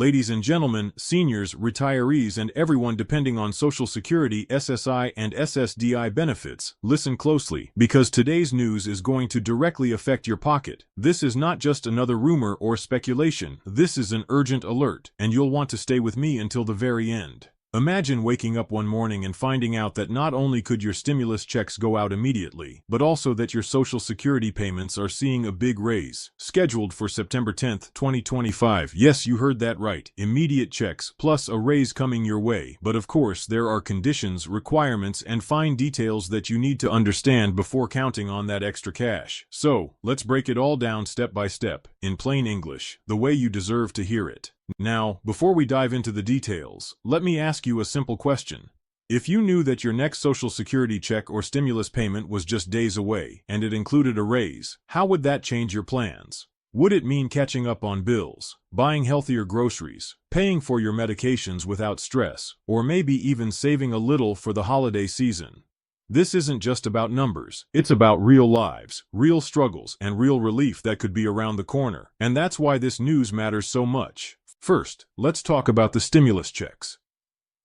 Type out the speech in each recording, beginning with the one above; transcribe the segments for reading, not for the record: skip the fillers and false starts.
Ladies and gentlemen, seniors, retirees, and everyone depending on Social Security, SSI, and SSDI benefits, listen closely, because today's news is going to directly affect your pocket. This is not just another rumor or speculation. This is an urgent alert, and you'll want to stay with me until the very end. Imagine waking up one morning and finding out that not only could your stimulus checks go out immediately, but also that your Social Security payments are seeing a big raise, scheduled for September 10th, 2025. Yes, you heard that right. Immediate checks, plus a raise coming your way. But of course, there are conditions, requirements, and fine details that you need to understand before counting on that extra cash. So, let's break it all down step by step, in plain English, the way you deserve to hear it. Now, before we dive into the details, let me ask you a simple question. If you knew that your next Social Security check or stimulus payment was just days away, and it included a raise, how would that change your plans? Would it mean catching up on bills, buying healthier groceries, paying for your medications without stress, or maybe even saving a little for the holiday season? This isn't just about numbers, it's about real lives, real struggles, and real relief that could be around the corner. And that's why this news matters so much. First, let's talk about the stimulus checks.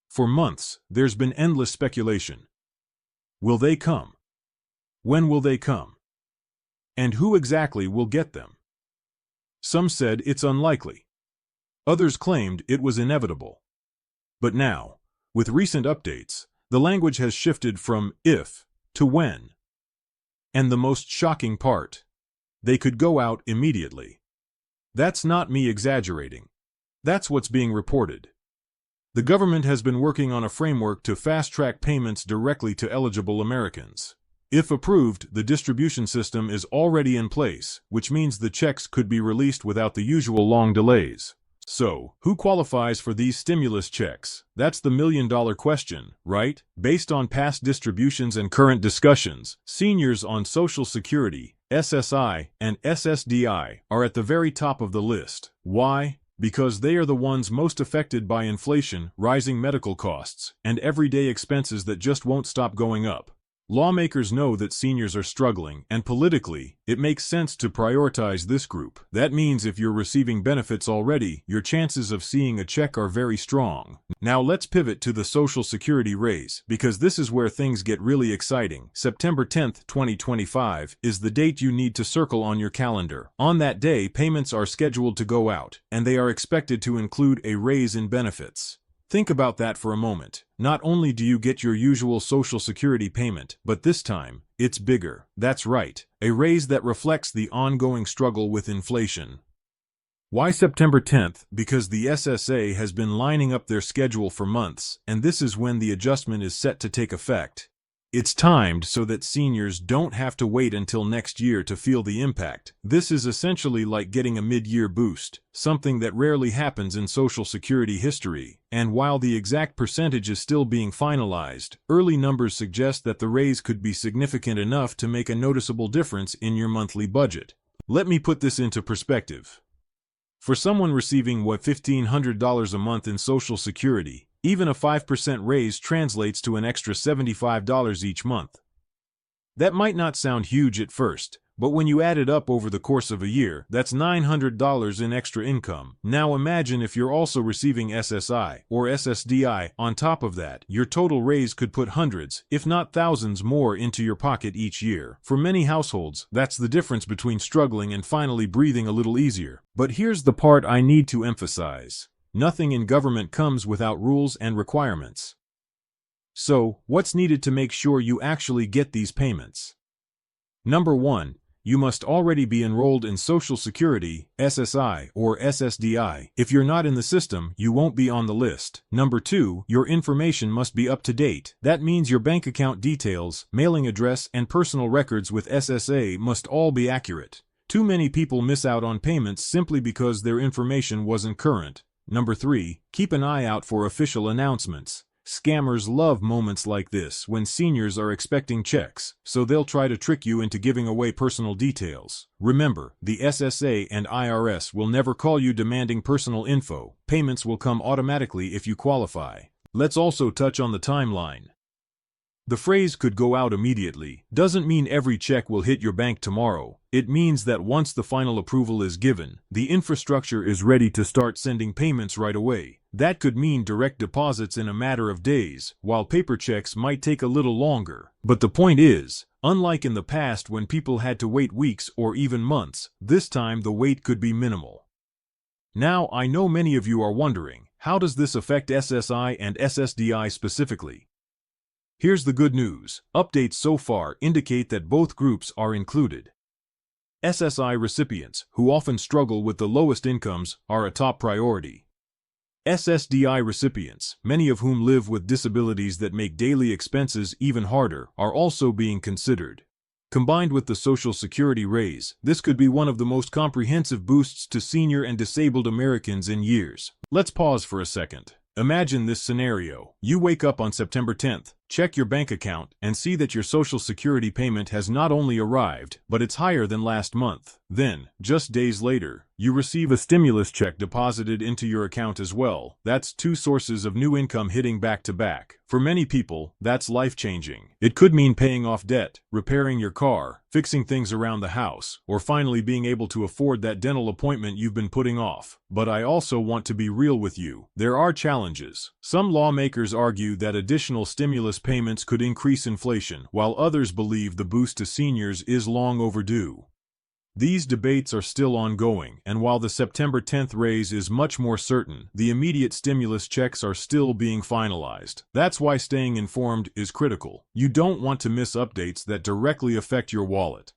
For months, there's been endless speculation. Will they come? When will they come? And who exactly will get them? Some said it's unlikely. Others claimed it was inevitable. But now, with recent updates, the language has shifted from if to when. And the most shocking part, they could go out immediately. That's not me exaggerating. That's what's being reported. The government has been working on a framework to fast-track payments directly to eligible Americans. If approved, the distribution system is already in place, which means the checks could be released without the usual long delays. So, who qualifies for these stimulus checks? That's the million-dollar question, right? Based on past distributions and current discussions, seniors on Social Security, SSI, and SSDI are at the very top of the list. Why? Because they are the ones most affected by inflation, rising medical costs, and everyday expenses that just won't stop going up. Lawmakers know that seniors are struggling, and politically, it makes sense to prioritize this group. That means if you're receiving benefits already, your chances of seeing a check are very strong. Now let's pivot to the Social Security raise, because this is where things get really exciting. September 10th, 2025 is the date you need to circle on your calendar. On that day, payments are scheduled to go out, and they are expected to include a raise in benefits. Think about that for a moment. Not only do you get your usual Social Security payment, but this time, it's bigger. That's right, a raise that reflects the ongoing struggle with inflation. Why September 10th? Because the SSA has been lining up their schedule for months, and this is when the adjustment is set to take effect. It's timed so that seniors don't have to wait until next year to feel the impact. This is essentially like getting a mid-year boost, something that rarely happens in Social Security history. And while the exact percentage is still being finalized, early numbers suggest that the raise could be significant enough to make a noticeable difference in your monthly budget. Let me put this into perspective. For someone receiving $1,500 a month in Social Security, even a 5% raise translates to an extra $75 each month. That might not sound huge at first, but when you add it up over the course of a year, that's $900 in extra income. Now imagine if you're also receiving SSI or SSDI on top of that. Your total raise could put hundreds, if not thousands more into your pocket each year. For many households, that's the difference between struggling and finally breathing a little easier. But here's the part I need to emphasize. Nothing in government comes without rules and requirements. So, what's needed to make sure you actually get these payments? Number 1, you must already be enrolled in Social Security, SSI, or SSDI. If you're not in the system, you won't be on the list. Number 2, your information must be up to date. That means your bank account details, mailing address, and personal records with SSA must all be accurate. Too many people miss out on payments simply because their information wasn't current. Number 3, keep an eye out for official announcements. Scammers love moments like this when seniors are expecting checks, so they'll try to trick you into giving away personal details. Remember, the SSA and IRS will never call you demanding personal info. Payments will come automatically if you qualify. Let's also touch on the timeline. The phrase "could go out immediately" doesn't mean every check will hit your bank tomorrow. It means that once the final approval is given, the infrastructure is ready to start sending payments right away. That could mean direct deposits in a matter of days, while paper checks might take a little longer. But the point is, unlike in the past when people had to wait weeks or even months, this time the wait could be minimal. Now, I know many of you are wondering, how does this affect SSI and SSDI specifically? Here's the good news. Updates so far indicate that both groups are included. SSI recipients, who often struggle with the lowest incomes, are a top priority. SSDI recipients, many of whom live with disabilities that make daily expenses even harder, are also being considered. Combined with the Social Security raise, this could be one of the most comprehensive boosts to senior and disabled Americans in years. Let's pause for a second. Imagine this scenario. You wake up on September 10th, check your bank account, and see that your Social Security payment has not only arrived, but it's higher than last month. Then, just days later, you receive a stimulus check deposited into your account as well. That's two sources of new income hitting back to back. For many people, that's life-changing. It could mean paying off debt, repairing your car, fixing things around the house, or finally being able to afford that dental appointment you've been putting off. But I also want to be real with you. There are challenges. Some lawmakers argue that additional stimulus payments could increase inflation, while others believe the boost to seniors is long overdue. These debates are still ongoing, and while the September 10th raise is much more certain, the immediate stimulus checks are still being finalized. That's why staying informed is critical. You don't want to miss updates that directly affect your wallet.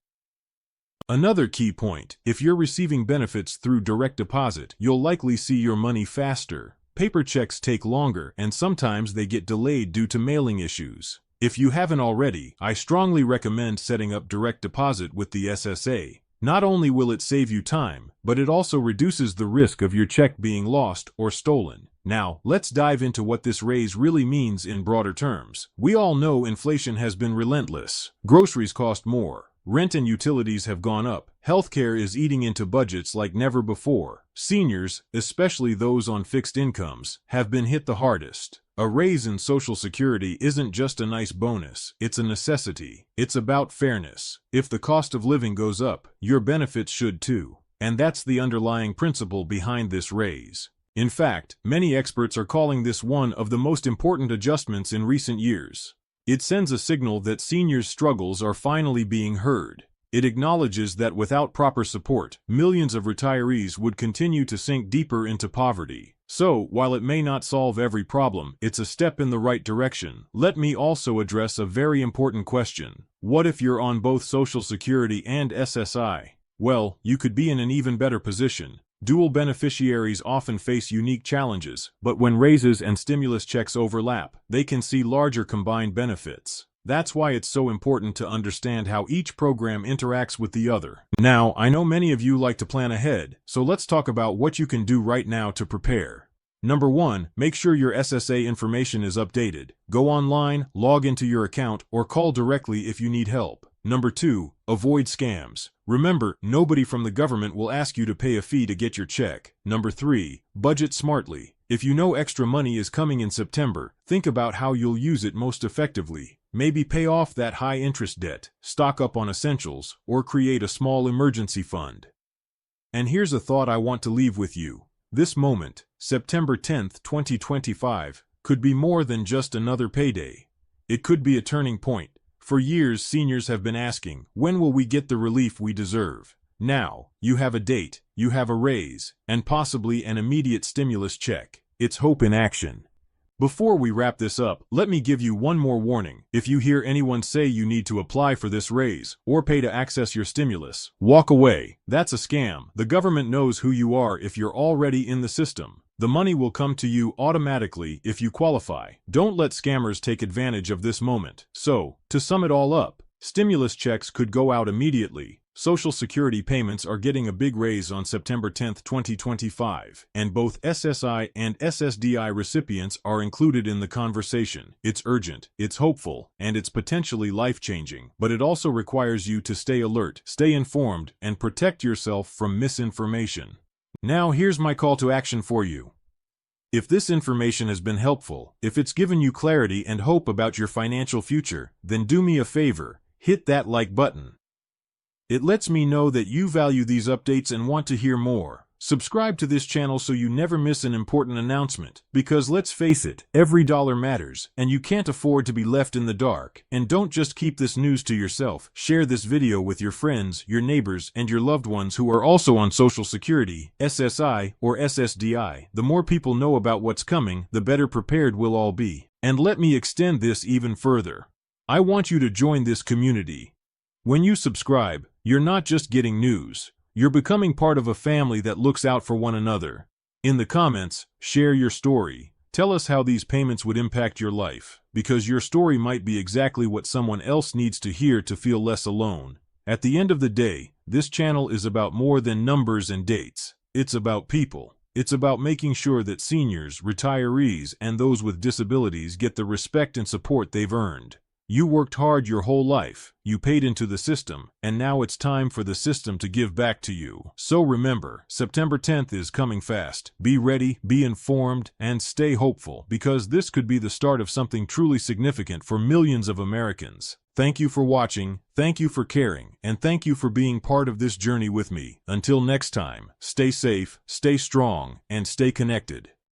Another key point: if you're receiving benefits through direct deposit, you'll likely see your money faster. Paper checks take longer, and sometimes they get delayed due to mailing issues. If you haven't already, I strongly recommend setting up direct deposit with the SSA. Not only will it save you time, but it also reduces the risk of your check being lost or stolen. Now, let's dive into what this raise really means in broader terms. We all know inflation has been relentless. Groceries cost more. Rent and utilities have gone up. Healthcare is eating into budgets like never before. Seniors, especially those on fixed incomes, have been hit the hardest. A raise in Social Security isn't just a nice bonus, it's a necessity. It's about fairness. If the cost of living goes up, your benefits should too. And that's the underlying principle behind this raise. In fact, many experts are calling this one of the most important adjustments in recent years. It sends a signal that seniors' struggles are finally being heard. It acknowledges that without proper support, millions of retirees would continue to sink deeper into poverty. So, while it may not solve every problem, it's a step in the right direction. Let me also address a very important question. What if you're on both Social Security and SSI? Well, you could be in an even better position. Dual beneficiaries often face unique challenges, but when raises and stimulus checks overlap, they can see larger combined benefits. That's why it's so important to understand how each program interacts with the other. Now, I know many of you like to plan ahead, so let's talk about what you can do right now to prepare. Number 1, make sure your SSA information is updated. Go online, log into your account, or call directly if you need help. Number 2, avoid scams. Remember, nobody from the government will ask you to pay a fee to get your check. Number 3, budget smartly. If you know extra money is coming in September, think about how you'll use it most effectively. Maybe pay off that high-interest debt, stock up on essentials, or create a small emergency fund. And here's a thought I want to leave with you. This moment, September 10th, 2025, could be more than just another payday. It could be a turning point. For years, seniors have been asking, when will we get the relief we deserve? Now, you have a date, you have a raise, and possibly an immediate stimulus check. It's hope in action. Before we wrap this up, let me give you one more warning. If you hear anyone say you need to apply for this raise or pay to access your stimulus, walk away. That's a scam. The government knows who you are if you're already in the system. The money will come to you automatically if you qualify. Don't let scammers take advantage of this moment. So, to sum it all up, stimulus checks could go out immediately. Social Security payments are getting a big raise on September 10, 2025, and both SSI and SSDI recipients are included in the conversation. It's urgent, it's hopeful, and it's potentially life-changing, but it also requires you to stay alert, stay informed, and protect yourself from misinformation. Now here's my call to action for you. If this information has been helpful, if it's given you clarity and hope about your financial future, then do me a favor, hit that like button. It lets me know that you value these updates and want to hear more. Subscribe to this channel so you never miss an important announcement, because let's face it, every dollar matters, and you can't afford to be left in the dark. And don't just keep this news to yourself. Share this video with your friends, your neighbors, and your loved ones who are also on Social Security, SSI, or SSDI. The more people know about what's coming, the better prepared we'll all be. And let me extend this even further. I want you to join this community. When you subscribe, you're not just getting news. You're becoming part of a family that looks out for one another. In the comments, share your story. Tell us how these payments would impact your life, because your story might be exactly what someone else needs to hear to feel less alone. At the end of the day, this channel is about more than numbers and dates. It's about people. It's about making sure that seniors, retirees, and those with disabilities get the respect and support they've earned. You worked hard your whole life, you paid into the system, and now it's time for the system to give back to you. So remember, September 10th is coming fast. Be ready, be informed, and stay hopeful, because this could be the start of something truly significant for millions of Americans. Thank you for watching, thank you for caring, and thank you for being part of this journey with me. Until next time, stay safe, stay strong, and stay connected.